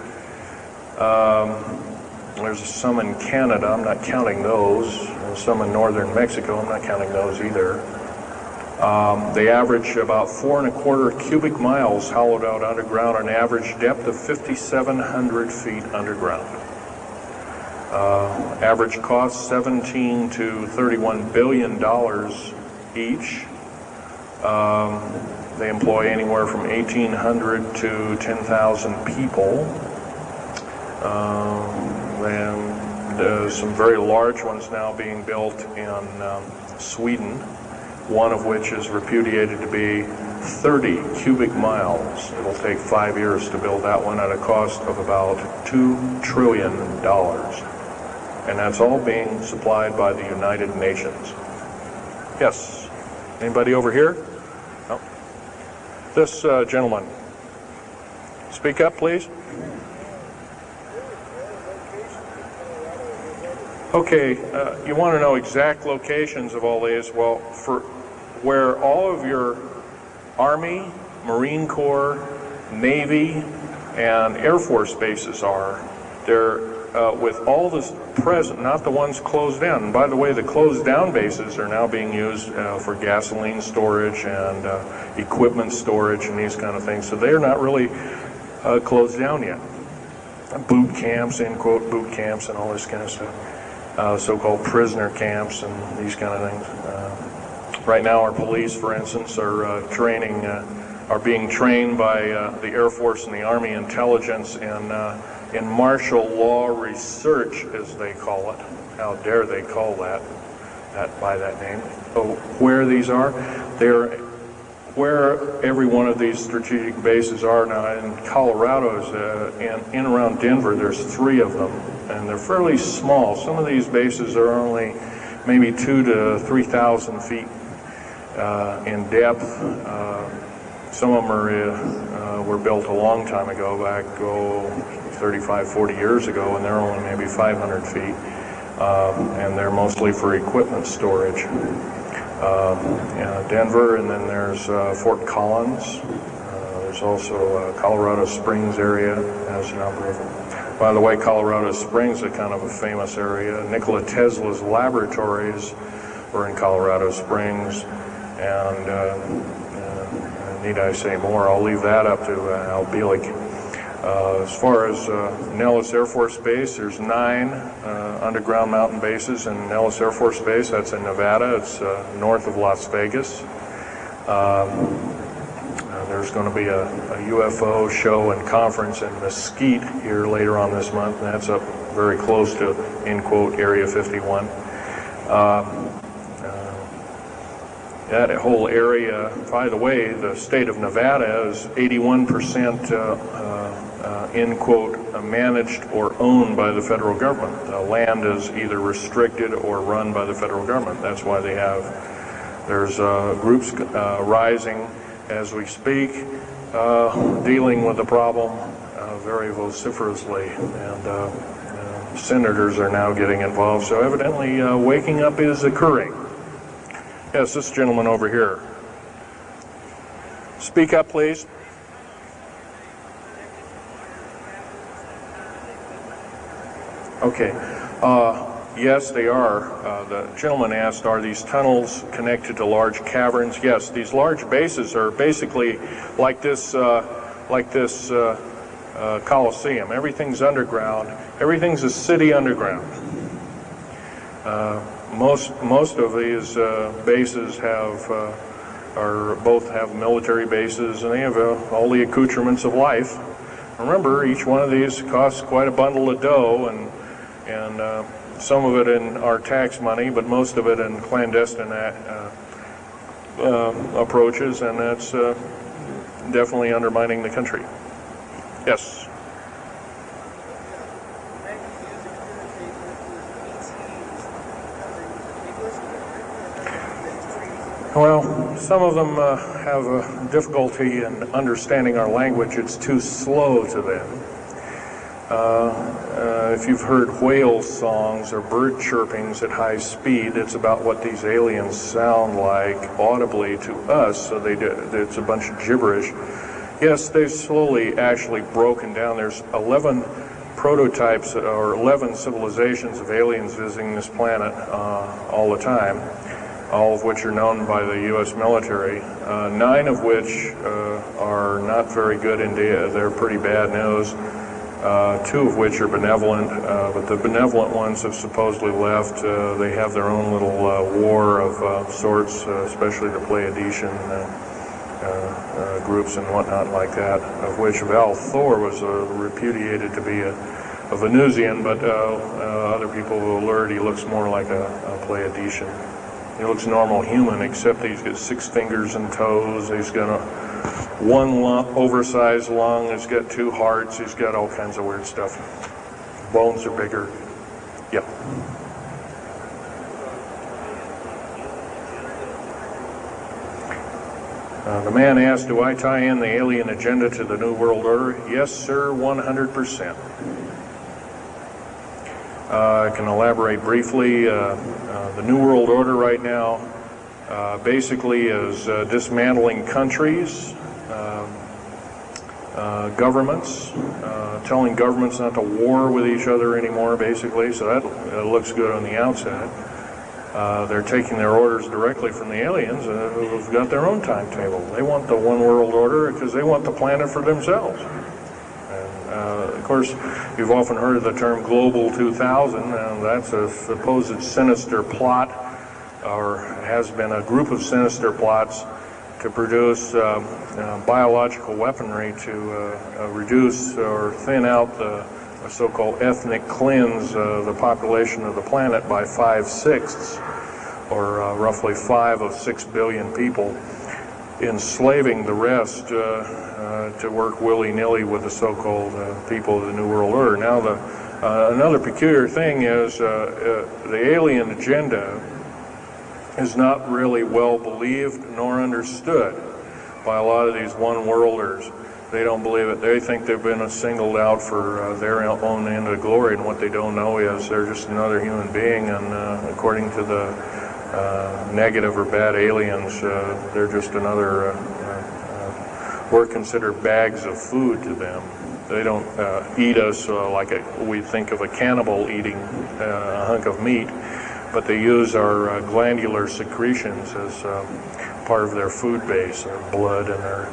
S2: There's some in Canada, I'm not counting those, and some in northern Mexico, I'm not counting those either. They average about 4¼ cubic miles hollowed out underground, an average depth of 5,700 feet underground. Average cost $17 to $31 billion each. They employ anywhere from 1,800 to 10,000 people. And there's some very large ones now being built in Sweden, one of which is repudiated to be 30 cubic miles. It'll take 5 years to build that one at a cost of about $2 trillion. And that's all being supplied by the United Nations. Yes. Anybody over here? No. This gentleman. Speak up, please. Okay, you want to know exact locations of all these? Well, for where all of your Army, Marine Corps, Navy, and Air Force bases are, they're with all this present, not the ones closed down. And by the way, the closed down bases are now being used for gasoline storage and equipment storage and these kind of things. So they're not really closed down yet. Boot camps, end quote, boot camps and all this kind of stuff. So-called prisoner camps and these kind of things. Right now, our police, for instance, are being trained by the Air Force and the Army intelligence in martial law research, as they call it. How dare they call that by that name? So where these are, they're where every one of these strategic bases are now. In Colorado, in around Denver, there's 3 of them, and they're fairly small. Some of these bases are only maybe 2,000 to 3,000 feet in depth. Some of them were built a long time ago, back 35, 40 years ago, and they're only maybe 500 feet, and they're mostly for equipment storage. Denver, and then there's Fort Collins. There's also Colorado Springs area has a number of them. By the way, Colorado Springs is kind of a famous area. Nikola Tesla's laboratories were in Colorado Springs, and need I say more? I'll leave that up to Al Bielek. As far as Nellis Air Force Base, there's 9 underground mountain bases in Nellis Air Force Base. That's in Nevada. It's north of Las Vegas. There's going to be a UFO show and conference in Mesquite here later on this month, and that's up very close to, end quote, Area 51. That whole area, by the way, the state of Nevada is 81% end quote, managed or owned by the federal government. The land is either restricted or run by the federal government. That's why there's groups rising as we speak, dealing with the problem very vociferously, and senators are now getting involved. So evidently waking up is occurring. Yes, this gentleman over here. Speak up, please. Okay. Yes, they are. The gentleman asked, are these tunnels connected to large caverns? Yes, these large bases are basically like this Coliseum. Everything's underground. Everything's a city underground. Most of these bases both have military bases, and they have all the accoutrements of life. Remember, each one of these costs quite a bundle of dough, and some of it in our tax money, but most of it in clandestine approaches, and that's definitely undermining the country. Yes. Well, some of them have a difficulty in understanding our language. It's too slow to them. If you've heard whale songs or bird chirpings at high speed, it's about what these aliens sound like audibly to us, so it's a bunch of gibberish. Yes, they've slowly actually broken down. There's 11 prototypes or 11 civilizations of aliens visiting this planet all the time, all of which are known by the U.S. military, 9 of which are not very good indeed. They're pretty bad news. 2 of which are benevolent, but the benevolent ones have supposedly left. They have their own little war of sorts, especially the Pleiadian groups and whatnot like that, of which Val Thor was repudiated to be a Venusian, but other people will alert he looks more like a Pleiadian. He looks normal human, except he's got 6 fingers and toes. He's got one oversized lung. He's got 2 hearts. He's got all kinds of weird stuff. Bones are bigger. Yep. The man asked, do I tie in the alien agenda to the New World Order? Yes, sir, 100%. I can elaborate briefly. The New World Order right now basically is dismantling countries, governments, telling governments not to war with each other anymore, basically, so that looks good on the outside. They're taking their orders directly from the aliens who've got their own timetable. They want the one world order because they want the planet for themselves. Of course, you've often heard of the term Global 2000, and that's a supposed sinister plot, or has been a group of sinister plots to produce biological weaponry to reduce or thin out the so-called ethnic cleanse the population of the planet by 5/6, or roughly 5 of 6 billion people, enslaving the rest to work willy-nilly with the so-called people of the New World Order. Now, another peculiar thing is the alien agenda is not really well believed nor understood by a lot of these one-worlders. They don't believe it. They think they've been singled out for their own end of glory, and what they don't know is they're just another human being, and according to the negative or bad aliens, they're just another, we're considered bags of food to them. They don't eat us like we think of a cannibal eating a hunk of meat, but they use our glandular secretions as part of their food base, their blood and our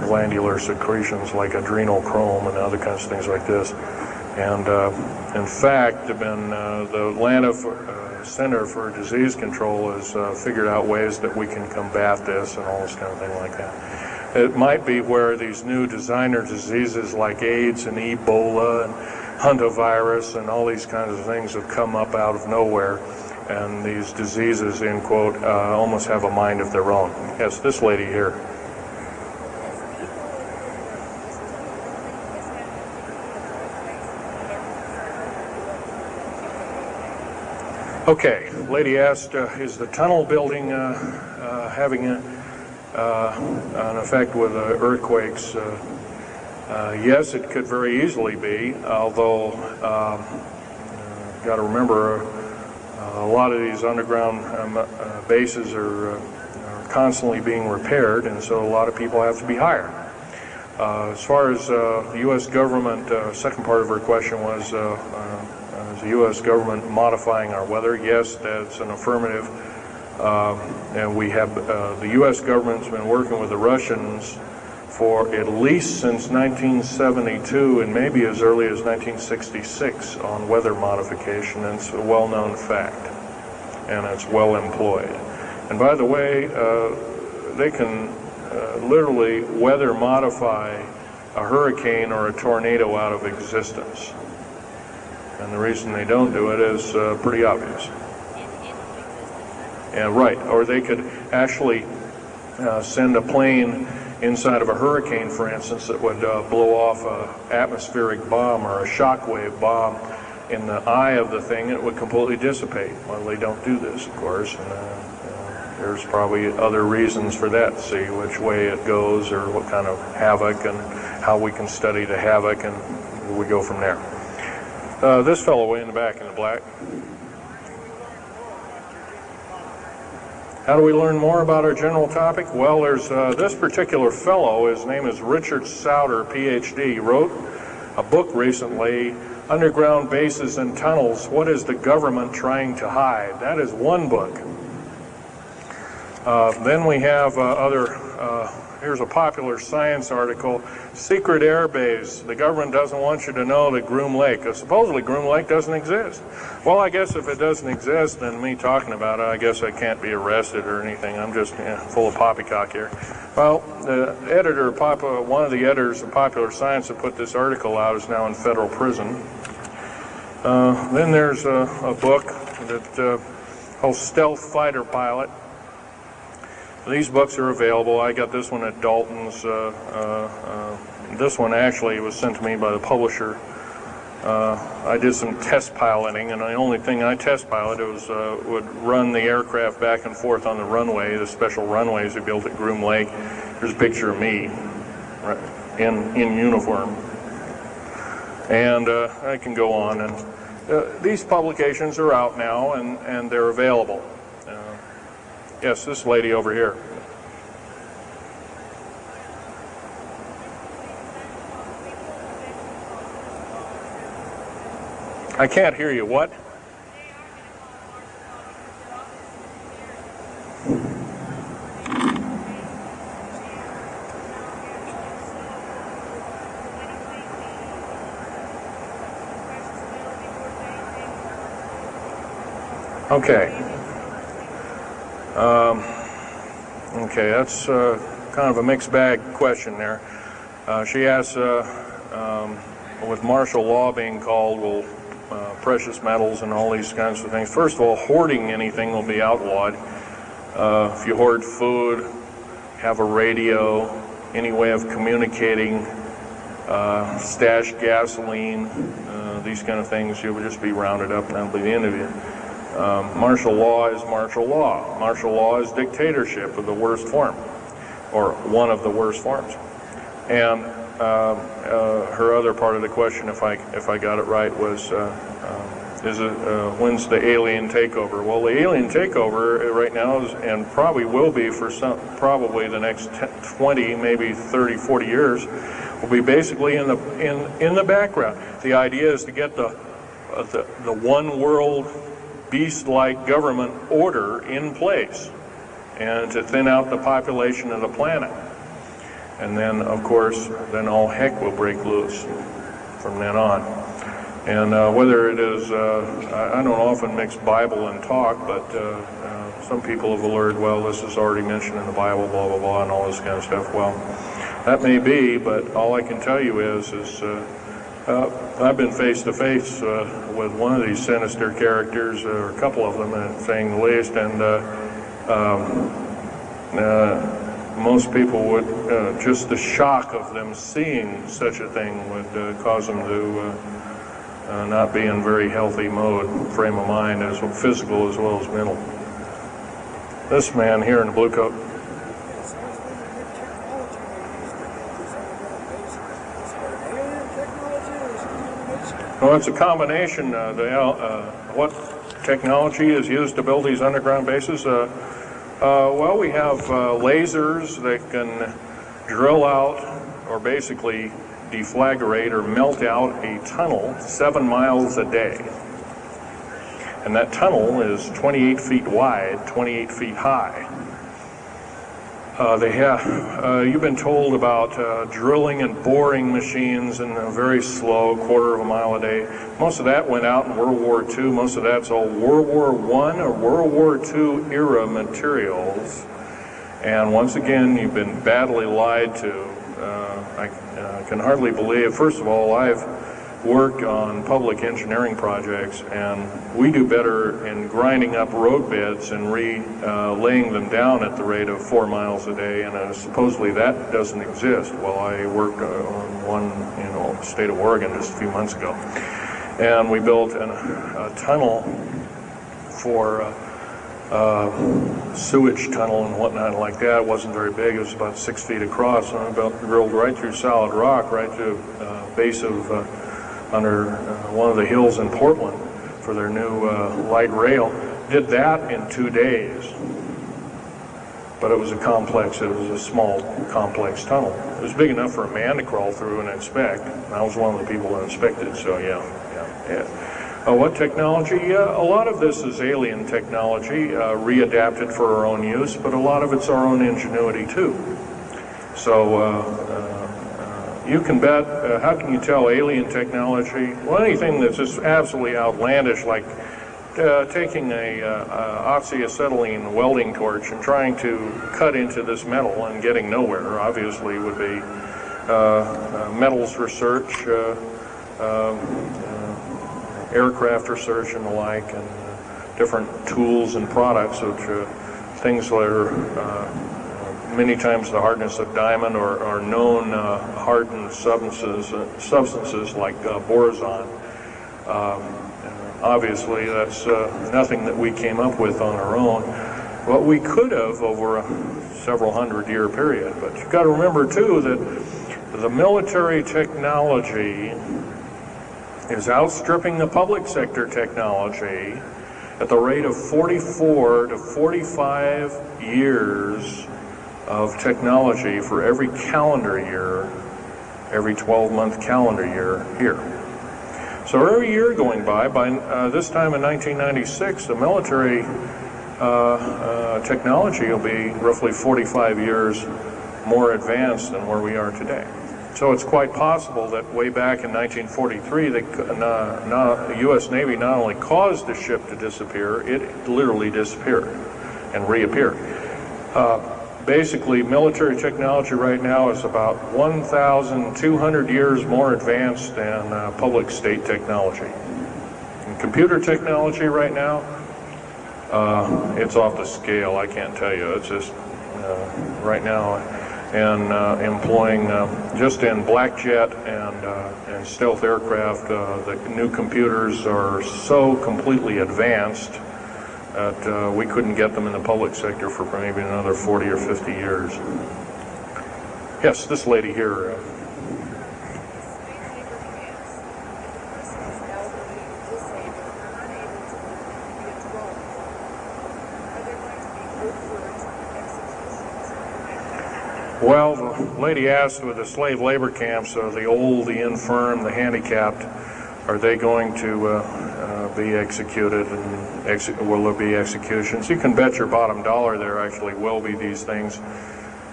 S2: glandular secretions like adrenochrome and other kinds of things like this. And in fact, the Atlanta Center for Disease Control has figured out ways that we can combat this and all this kind of thing like that. It might be where these new designer diseases like AIDS and Ebola and hantavirus and all these kinds of things have come up out of nowhere, and these diseases, end quote, almost have a mind of their own. Yes, this lady here. Okay, lady asked, is the tunnel building having an effect with earthquakes? Yes, it could very easily be, although got to remember a lot of these underground bases are constantly being repaired, and so a lot of people have to be hired. As far as the U.S. government, second part of her question was, is the U.S. government modifying our weather? Yes, that's an affirmative. And we have, the U.S. government's been working with the Russians for at least since 1972 and maybe as early as 1966 on weather modification, and it's a well-known fact, and it's well employed. And by the way, they can literally weather modify a hurricane or a tornado out of existence. And the reason they don't do it is pretty obvious. Yeah, right. Or they could actually send a plane inside of a hurricane, for instance, that would blow off an atmospheric bomb or a shockwave bomb in the eye of the thing, and it would completely dissipate. Well, they don't do this, of course, and there's probably other reasons for that. See which way it goes, or what kind of havoc, and how we can study the havoc, and we go from there. This fellow way in the back in the black. How do we learn more about our general topic? Well, there's this particular fellow, his name is Richard Souder, PhD. He wrote a book recently, Underground Bases and Tunnels, What is the Government Trying to Hide? That is one book. Then we have here's a popular science article, Secret Air Base. The government doesn't want you to know that Groom Lake, supposedly Groom Lake doesn't exist. Well, I guess if it doesn't exist, then me talking about it, I guess I can't be arrested or anything. I'm just full of poppycock here. Well, the editor, one of the editors of Popular Science that put this article out is now in federal prison. Then there's a book that called Stealth Fighter Pilot. These books are available. I got this one at Dalton's. This one actually was sent to me by the publisher. I did some test piloting, and the only thing I test piloted was would run the aircraft back and forth on the runway, the special runways we built at Groom Lake. There's a picture of me in uniform. And I can go on. And these publications are out now, and they're available. Yes, this lady over here. I can't hear you. What? Okay. Okay, that's kind of a mixed bag question there. She asks, with martial law being called, will precious metals and all these kinds of things. First of all, hoarding anything will be outlawed. If you hoard food, have a radio, any way of communicating, stash gasoline, these kind of things, you will just be rounded up and that'll be the end of you. Martial law is martial law. Martial law is dictatorship of the worst form, or one of the worst forms. And her other part of the question, if I got it right, was when's the alien takeover? Well, the alien takeover right now is, and probably will be for probably the next 20, maybe 30, 40 years, will be basically in the background. The idea is to get the one world beast-like government order in place and to thin out the population of the planet. And then, of course, then all heck will break loose from then on. And whether it is, I don't often mix Bible and talk, but some people have alerted, well, this is already mentioned in the Bible, blah, blah, blah, and all this kind of stuff. Well, that may be, but all I can tell you is I've been face to face with one of these sinister characters, or a couple of them, saying the least, and most people would, just the shock of them seeing such a thing would cause them to not be in very healthy mode, frame of mind, as physical as well as mental. This man here in the blue coat. Well, it's a combination. What technology is used to build these underground bases? Well, we have lasers that can drill out or basically deflagrate or melt out a tunnel 7 miles a day. And that tunnel is 28 feet wide, 28 feet high. You've been told about drilling and boring machines in a very slow, quarter of a mile a day. Most of that went out in World War II. Most of that's all World War I or World War II era materials. And once again, you've been badly lied to. I can hardly believe, first of all, I've worked on public engineering projects, and we do better in grinding up road beds and laying them down at the rate of 4 miles a day, and supposedly that doesn't exist. Well, I worked on one in the state of Oregon just a few months ago, and we built a tunnel for sewage tunnel and whatnot like that. It wasn't very big. It was about 6 feet across, and I drilled right through solid rock, right through base of under one of the hills in Portland for their new light rail. Did that in 2 days. But it was a small, complex tunnel. It was big enough for a man to crawl through and inspect. And I was one of the people that inspected, so yeah. What technology? A lot of this is alien technology, readapted for our own use, but a lot of it's our own ingenuity too. So you can bet, how can you tell alien technology? Well, anything that's just absolutely outlandish, like taking a oxyacetylene welding torch and trying to cut into this metal and getting nowhere, obviously would be metals research, aircraft research and the like, and different tools and products, which things that are many times the hardness of diamond or known hardened substances like borazon. Obviously, that's nothing that we came up with on our own. What we could have over a several hundred-year period. But you've got to remember, too, that the military technology is outstripping the public sector technology at the rate of 44 to 45 years of technology for every calendar year, every 12-month calendar year here. So every year going by this time in 1996, the military technology will be roughly 45 years more advanced than where we are today. So it's quite possible that way back in 1943, the U.S. Navy not only caused the ship to disappear, it literally disappeared and reappeared. Basically, military technology right now is about 1,200 years more advanced than public state technology. And computer technology right now, it's off the scale, I can't tell you. It's just right now, and employing just in black jet and stealth aircraft, the new computers are so completely advanced that we couldn't get them in the public sector for maybe another 40 or 50 years. Yes, this lady here. Well, the lady asked with the slave labor camps, the old, the infirm, the handicapped, are they going to be executed, and will there be executions? You can bet your bottom dollar there actually will be these things.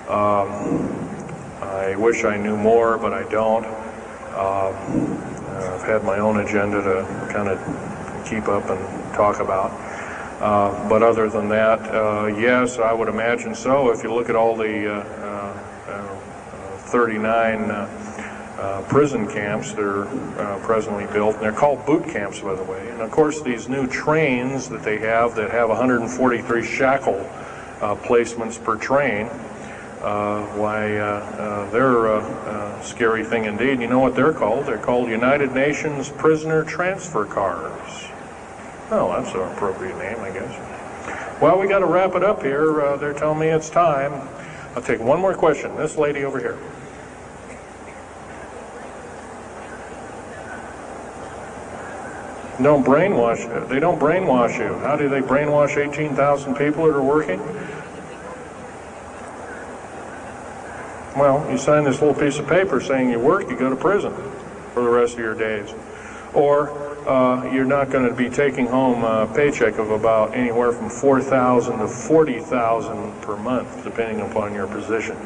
S2: I wish I knew more, but I don't. I've had my own agenda to kind of keep up and talk about. But other than that, yes, I would imagine so. If you look at all the 39 prison camps that are presently built, and they're called boot camps, by the way. And of course, these new trains that they have 143 shackle placements per train, they're a scary thing indeed. You know what they're called? They're called United Nations Prisoner Transfer Cars. Oh, that's an appropriate name, I guess. Well, we got to wrap it up here. They're telling me it's time. I'll take one more question. This lady over here. They don't brainwash you. How do they brainwash 18,000 people that are working? Well, you sign this little piece of paper saying you work, you go to prison for the rest of your days. Or you're not going to be taking home a paycheck of about anywhere from $4,000 to $40,000 per month, depending upon your position.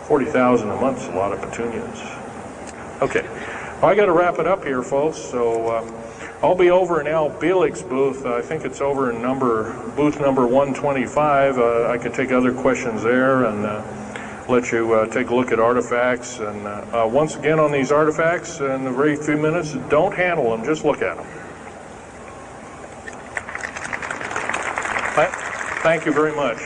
S2: $40,000 a month is a lot of petunias. Okay, well, I got to wrap it up here, folks. So I'll be over in Al Bielig's booth. I think it's over in booth number 125. I can take other questions there and let you take a look at artifacts. And once again, on these artifacts, in a very few minutes, don't handle them, just look at them. Thank you very much.